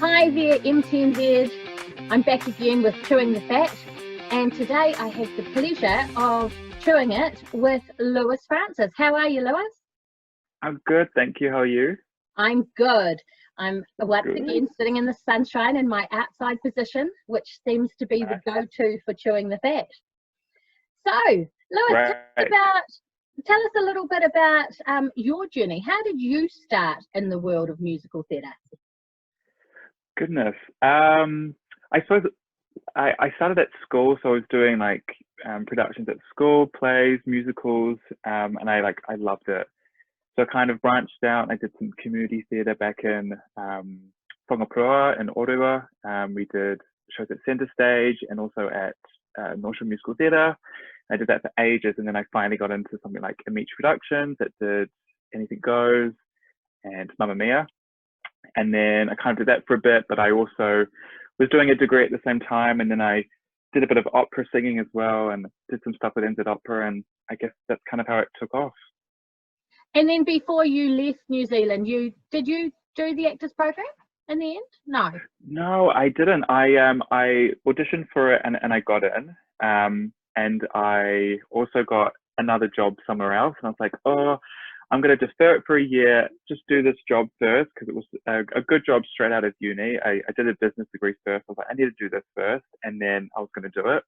Hi there, MTNZ. I'm back again with Chewing the Fat, and today I have the pleasure of chewing it with Lewis Francis. How are you, Lewis? I'm good, thank you. How are you? I'm good. I'm once Good. again sitting in the sunshine in my outside position, which seems to be the go-to for chewing the fat. So, Lewis, Right. tell us a little bit about your journey. How did you start in the world of musical theatre? Goodness. I suppose I started at school, so I was doing like productions at school, plays, musicals, and I loved it. So I kind of branched out. I did some community theatre back in Whangaproa in Orewa. We did shows at Centre Stage and also at North Shore Musical Theatre. I did that for ages, and then I finally got into something like Amici Productions that did Anything Goes and Mamma Mia. And then I kind of did that for a bit, but I also was doing a degree at the same time, and then I did a bit of opera singing as well, and did some stuff with NZ Opera, and I guess that's kind of how it took off. And then before you left New Zealand, did you do the actors program in the end? No. No, I didn't. I auditioned for it and I got in. And I also got another job somewhere else, and I was like, oh, I'm going to defer it for a year, just do this job first, because it was a good job straight out of uni. I did a business degree first. I was like, I need to do this first, and then I was going to do it.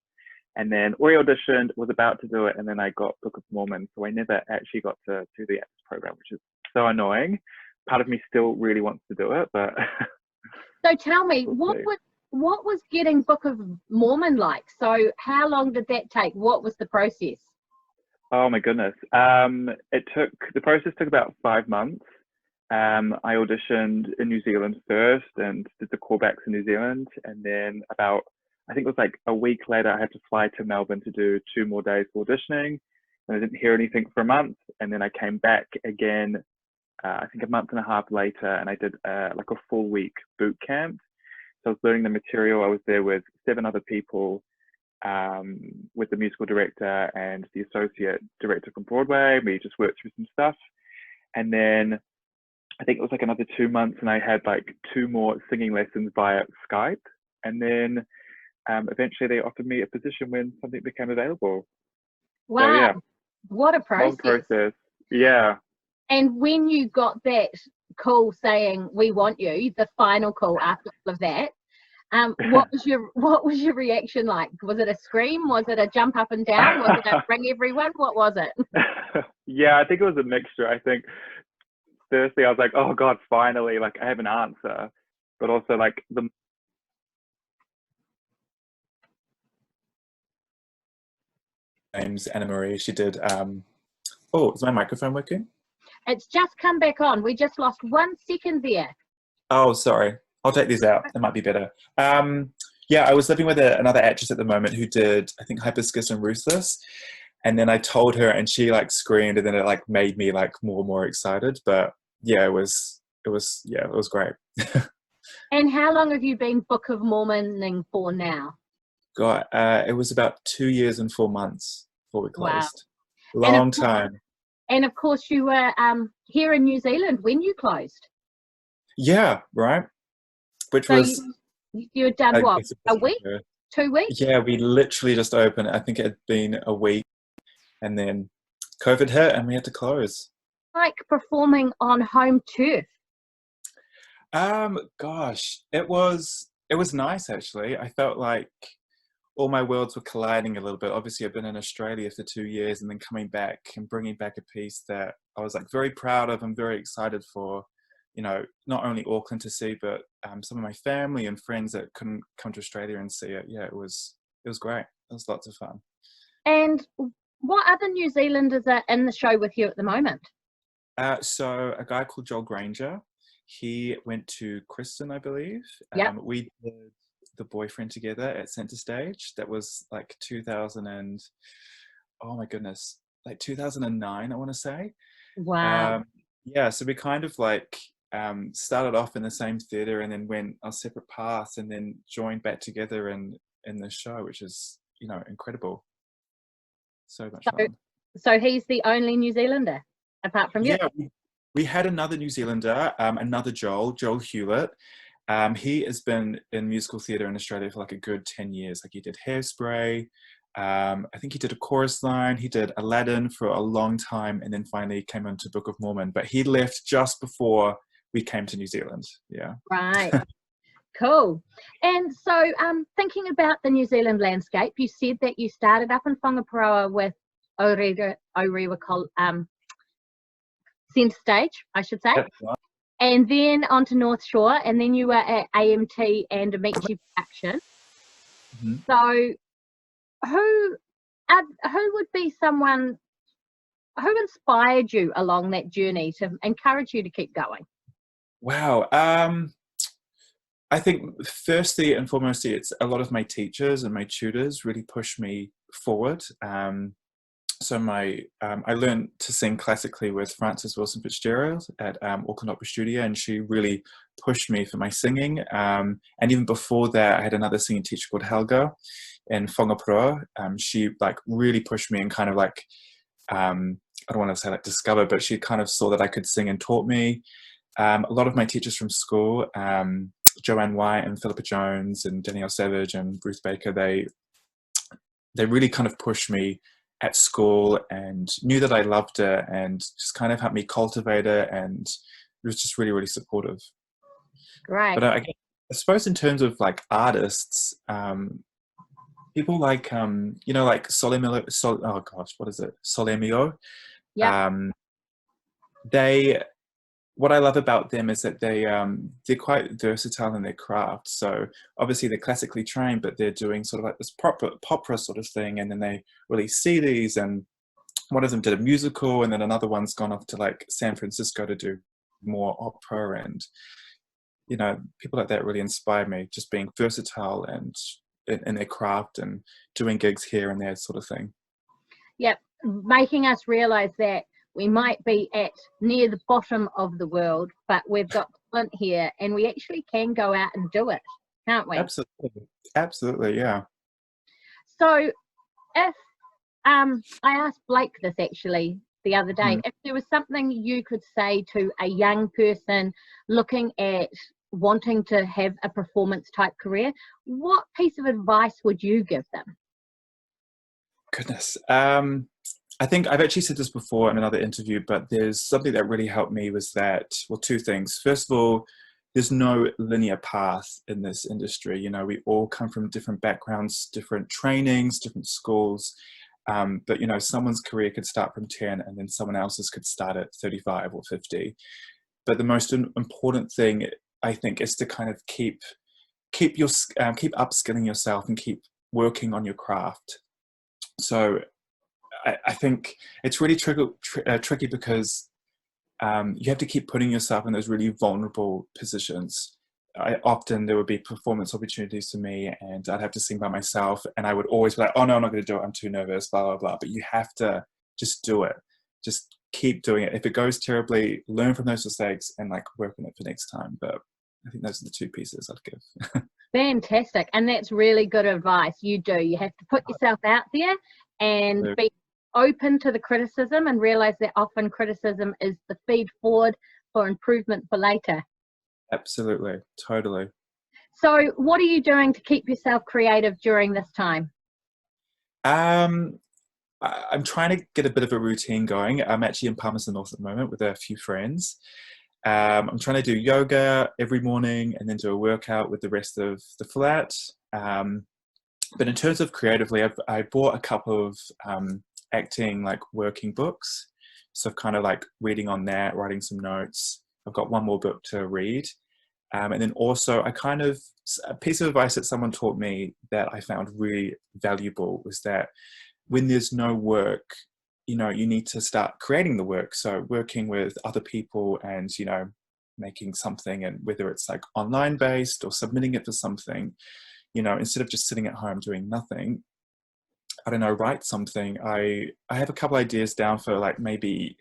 And then we auditioned, was about to do it, and then I got Book of Mormon, so I never actually got to do the actors program, which is so annoying. Part of me still really wants to do it, but So tell me, we'll what was getting Book of Mormon like? So how long did that take? What was the process? Oh my goodness. The process took about 5 months. I auditioned in New Zealand first and did the callbacks in New Zealand. And then I think it was like a week later, I had to fly to Melbourne to do 2 more days of auditioning. And I didn't hear anything for a month. And then I came back again, I think a month and a half later, and I did like a full week boot camp. So I was learning the material. I was there with 7 other people, with the musical director and the associate director from Broadway. We just worked through some stuff. And then I think it was like another 2 months, and I had like 2 more singing lessons via Skype. And then eventually they offered me a position when something became available. Wow, So yeah, what a long process. process. Yeah. And when you got that call saying we want you, the final call after all of that, what was your reaction like? Was it a scream? Was it a jump up and down? Was it a ring everyone? What was it? Yeah, I think it was a mixture. I think firstly I was like, oh God, finally, like I have an answer. But also like name's Anna Marie. She did oh, is my microphone working? It's just come back on. We just lost 1 second there. Oh, sorry. I'll take these out. It might be better. Yeah, I was living with another actress at the moment who did, I think, Hibiscus and Ruthless. And then I told her and she like screamed, and then it like made me like more and more excited. But yeah, it was great. And how long have you been Book of Mormoning for now? God, it was about 2 years and 4 months before we closed. Wow. Long time. And of course you were here in New Zealand when you closed. Yeah, right. Which So was you had done what, a week? 2 weeks? Yeah, we literally just opened. I think it had been a week, and then COVID hit and we had to close. Like performing on home turf. Gosh, it was nice actually. I felt like all my worlds were colliding a little bit. Obviously, I've been in Australia for 2 years, and then coming back and bringing back a piece that I was like very proud of and very excited for. You know, not only Auckland to see, but some of my family and friends that couldn't come to Australia and see it. Yeah, it was great. It was lots of fun. And what other New Zealanders are in the show with you at the moment? So a guy called Joel Granger, he went to Kristen, I believe. Yeah. We did The Boyfriend together at Centre Stage. That was like 2000 and, oh my goodness, like 2009, I want to say. Wow. Yeah, so we kind of like started off in the same theatre and then went our separate paths and then joined back together in the show, which is, you know, incredible. So much fun. So he's the only New Zealander apart from you? Yeah, we had another New Zealander, another Joel Hewlett, He has been in musical theatre in Australia for like a good 10 years. Like he did Hairspray. I think he did a chorus line. He did Aladdin for a long time, and then finally came into Book of Mormon. But he left just before we came to New Zealand. Yeah. Right. Cool. And so, thinking about the New Zealand landscape, you said that you started up in Whangaparoa with Orewa Centre Stage, I should say. That's right. And then onto North Shore, and then you were at AMT and Amici Production. Mm-hmm. So, who would be someone who inspired you along that journey to encourage you to keep going? Wow. I think firstly and foremostly, it's a lot of my teachers and my tutors really push me forward. So I learned to sing classically with Frances Wilson Fitzgerald at Auckland Opera Studio, and she really pushed me for my singing. And even before that, I had another singing teacher called Helga in Whangaparoa. She like really pushed me and kind of like, I don't want to say like discovered, but she kind of saw that I could sing and taught me. A lot of my teachers from school, Joanne White and Philippa Jones and Danielle Savage and Ruth Baker, they really kind of pushed me at school and knew that I loved it and just kind of helped me cultivate it, and it was just really, really supportive. Right. But I suppose in terms of like artists, people like, like Solemio. Yeah. What I love about them is that they're quite versatile in their craft. So obviously they're classically trained, but they're doing sort of like this opera sort of thing, and then they release CDs, and one of them did a musical, and then another one's gone off to like San Francisco to do more opera. And people like that really inspire me, just being versatile and in their craft and doing gigs here and there sort of thing. Yep, making us realize that we might be at near the bottom of the world, but we've got talent here, and we actually can go out and do it, can't we? Absolutely, yeah. So if I asked Blake this actually the other day, if there was something you could say to a young person looking at wanting to have a performance type career, what piece of advice would you give them? Goodness. I think I've actually said this before in another interview, but there's something that really helped me was that, well, two things. First of all, there's no linear path in this industry. We all come from different backgrounds, different trainings, different schools. But, someone's career could start from 10 and then someone else's could start at 35 or 50. But the most important thing, I think, is to kind of keep upskilling yourself and keep working on your craft. So I think it's really tricky because you have to keep putting yourself in those really vulnerable positions. Often there would be performance opportunities for me and I'd have to sing by myself, and I would always be like, oh no, I'm not going to do it, I'm too nervous, blah, blah, blah. But you have to just do it. Just keep doing it. If it goes terribly, learn from those mistakes and like work on it for next time. But I think those are the two pieces I'd give. Fantastic. And that's really good advice. You have to put yourself out there and be open to the criticism, and realize that often criticism is the feed forward for improvement for later. Absolutely. Totally. So what are you doing to keep yourself creative during this time? I'm trying to get a bit of a routine going. I'm actually in Palmerston North at the moment with a few friends. I'm trying to do yoga every morning and then do a workout with the rest of the flat. But in terms of creatively, I bought a couple of acting like working books. So I've kind of like reading on that, writing some notes. I've got one more book to read. And then also a piece of advice that someone taught me that I found really valuable was that when there's no work, you need to start creating the work. So working with other people and, making something, and whether it's like online based or submitting it for something, instead of just sitting at home doing nothing, I don't know, write something. I have a couple ideas down for like maybe,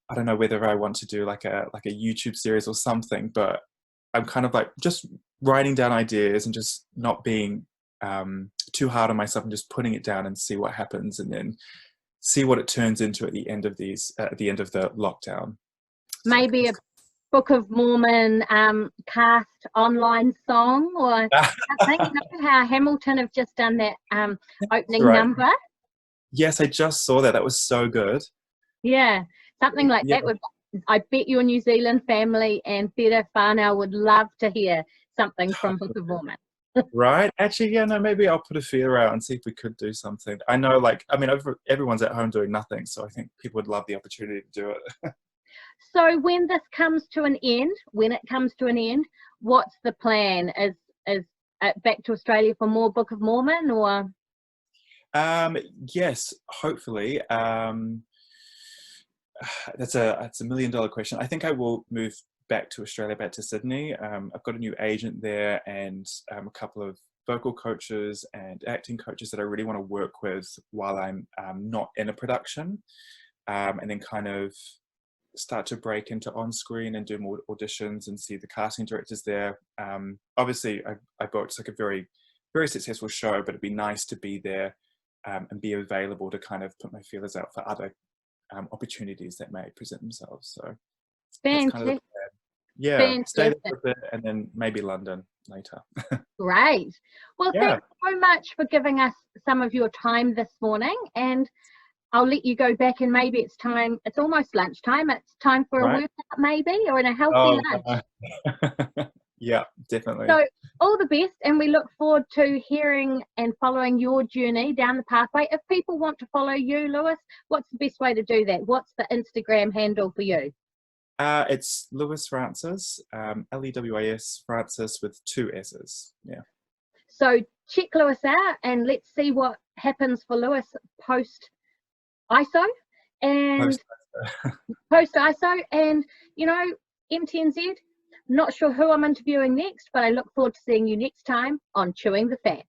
I don't know whether I want to do like a YouTube series or something, but I'm kind of like just writing down ideas and just not being too hard on myself and just putting it down and see what happens, and then see what it turns into at the end of the lockdown. Maybe Book of Mormon cast online song or something? You know how Hamilton have just done that opening Right. number? Yes, I just saw that. That was so good. Yeah, something like Yeah. that would. I bet your New Zealand family and theatre whānau would love to hear something from Book of Mormon. Right? Actually, yeah, no, maybe I'll put a feeler out and see if we could do something. I know, like, I mean, everyone's at home doing nothing, so I think people would love the opportunity to do it. So when this comes to an end, what's the plan? Is back to Australia for more Book of Mormon, or? Yes, hopefully. That's a $1 million question. I think I will move back to Australia, back to Sydney. I've got a new agent there and a couple of vocal coaches and acting coaches that I really want to work with while I'm not in a production, and then kind of start to break into on screen and do more auditions and see the casting directors there. Obviously, I booked like a very, very successful show, but it'd be nice to be there and be available to kind of put my feelers out for other opportunities that may present themselves. So that's kind of the Fantastic. plan. Yeah, stay there Fantastic. for a bit and then maybe London later. Great. Well, Yeah. thanks so much for giving us some of your time this morning, and I'll let you go back, and maybe it's time, it's almost lunchtime, it's time for a Right. workout maybe, or in a healthy Oh, lunch. yeah, definitely. So all the best, and we look forward to hearing and following your journey down the pathway. If people want to follow you, Lewis, what's the best way to do that? What's the Instagram handle for you? It's Lewis Francis, Lewas Francis with 2 S's. Yeah. So check Lewis out and let's see what happens for Lewis post ISO and post ISO, and you know, MTNZ, not sure who I'm interviewing next, but I look forward to seeing you next time on Chewing the Fat.